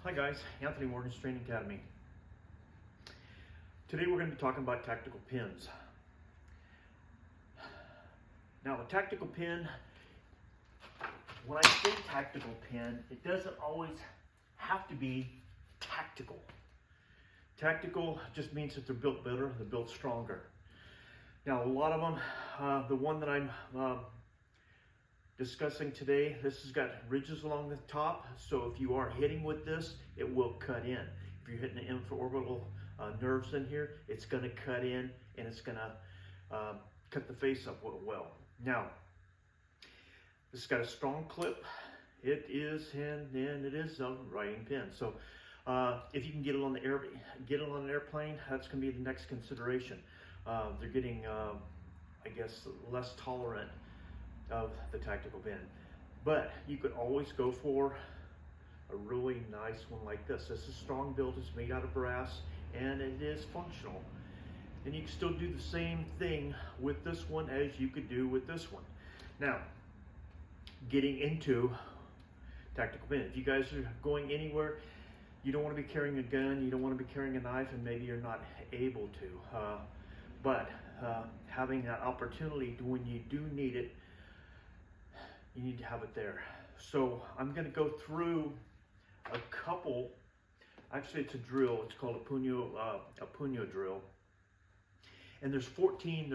Hi guys, Anthony Morgan's Training Academy. Today we're going to be talking about tactical pins. Now a tactical pin, when I say tactical pin, it doesn't always have to be tactical. Tactical just means that they're built better, they're built stronger. Now a lot of them, the one that I'm discussing today, this has got ridges along the top, so if you are hitting with this, it will cut in. If you're hitting the infraorbital nerves in here, it's going to cut in and it's going to cut the face up well. Now, this has got a strong clip. It is a writing pin. So if you can get it on an airplane, that's going to be the next consideration. They're getting, I guess, less tolerant of the tactical pin, but you could always go for a really nice one like this. This is strong build, it's made out of brass, and it is functional. And you can still do the same thing with this one as you could do with this one. Now, getting into tactical pin. If you guys are going anywhere, you don't want to be carrying a gun, you don't want to be carrying a knife, and maybe you're not able to. But having that opportunity to, when you do need it, you need to have it there. So I'm going to go through a couple. Actually, it's a drill. It's called a puño drill. And there's 14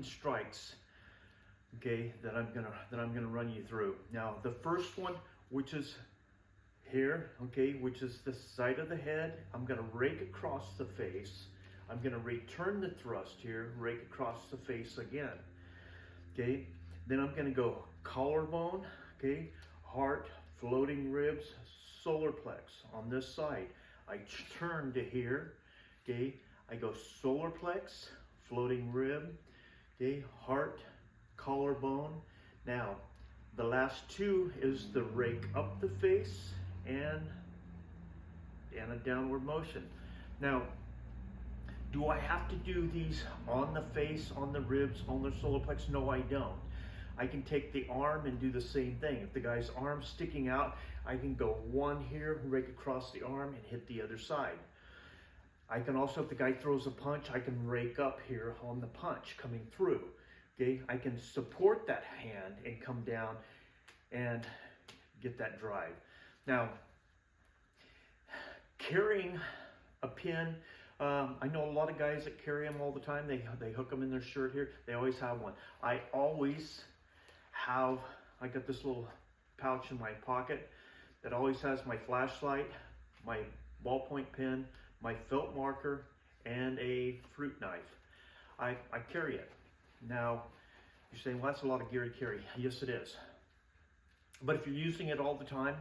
strikes, okay, that I'm gonna run you through. Now, the first one, which is here, okay, which is the side of the head, I'm gonna rake across the face. I'm gonna return the thrust here, rake across the face again, okay. Then I'm gonna go collarbone, okay, heart, floating ribs, solar plex on this side. I turn to here, okay, I go solar plex, floating rib, okay, heart, collarbone. Now, the last two is the rake up the face and a downward motion. Now, do I have to do these on the face, on the ribs, on the solar plex? No, I don't. I can take the arm and do the same thing. If the guy's arm's sticking out, I can go one here, rake across the arm and hit the other side. I can also, if the guy throws a punch, I can rake up here on the punch coming through. Okay, I can support that hand and come down and get that drive. Now, carrying a pin, I know a lot of guys that carry them all the time. They hook them in their shirt here. They always have one. I always have, I got this little pouch in my pocket that always has my flashlight, my ballpoint pen, my felt marker, and a fruit knife. I carry it. Now, you're saying, well, that's a lot of gear to carry. Yes, it is. But if you're using it all the time,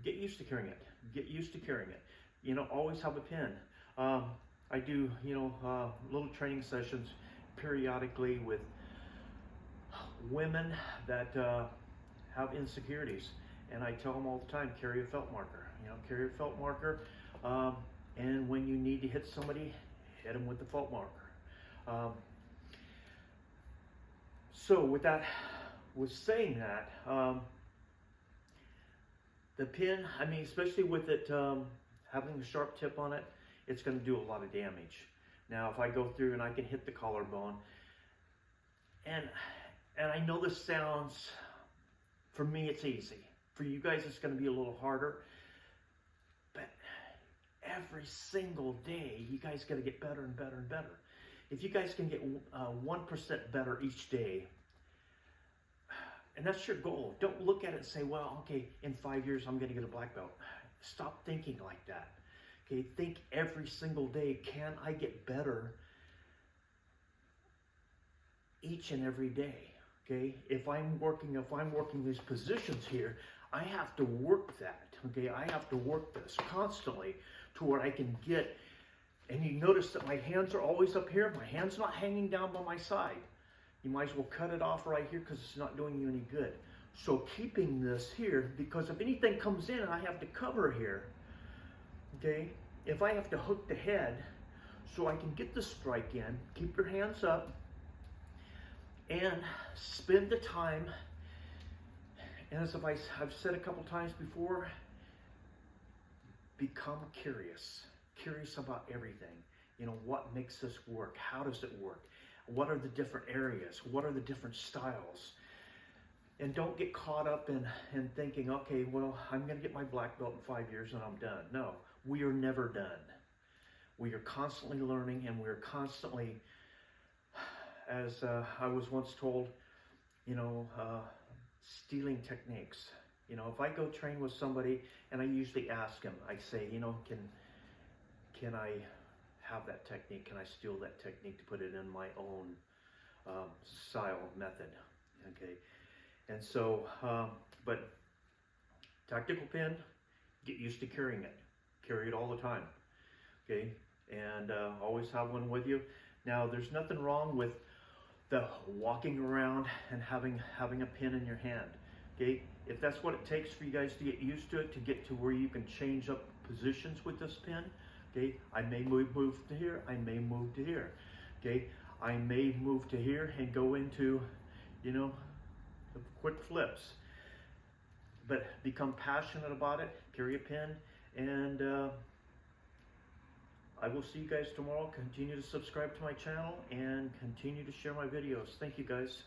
get used to carrying it. Get used to carrying it. You know, always have a pin. I do, little training sessions periodically with women that have insecurities. And I tell them all the time, carry a felt marker. You know, carry a felt marker. And when you need to hit somebody, hit them with the felt marker. So with saying that, the pin, I mean, especially with it having a sharp tip on it, it's going to do a lot of damage. Now, if I go through and I can hit the collarbone, and I know this sounds, for me, it's easy. For you guys, it's going to be a little harder. But every single day, you guys got to get better and better and better. If you guys can get 1% better each day, and that's your goal. Don't look at it and say, well, okay, in 5 years, I'm going to get a black belt. Stop thinking like that. Okay, think every single day, can I get better each and every day? Okay, if I'm working these positions here, I have to work that. Okay, I have to work this constantly to where I can get, and you notice that my hands are always up here. My hand's not hanging down by my side. You might as well cut it off right here because it's not doing you any good. So keeping this here, because if anything comes in and I have to cover here, okay, if I have to hook the head so I can get the strike in, keep your hands up and spend the time. And as I've said a couple times before, become curious about everything. You know, what makes this work? How does it work? What are the different areas? What are the different styles? And don't get caught up in thinking, okay, well, I'm going to get my black belt in 5 years and I'm done. No, we are never done. We are constantly learning, and we're constantly, as I was once told, you know, stealing techniques. You know, if I go train with somebody, and I usually ask them, I say, you know, can I have that technique? Can I steal that technique to put it in my own style method? Okay. And so, but tactical pin, get used to carrying it. Carry it all the time, okay? And always have one with you. Now, there's nothing wrong with the walking around and having a pin in your hand, okay? If that's what it takes for you guys to get used to it, to get to where you can change up positions with this pin, okay? I may move to here, I may move to here, okay? I may move to here and go into, you know, quick flips, but become passionate about it. Carry a pin, and I will see you guys tomorrow. Continue to subscribe to my channel and continue to share my videos. Thank you, guys.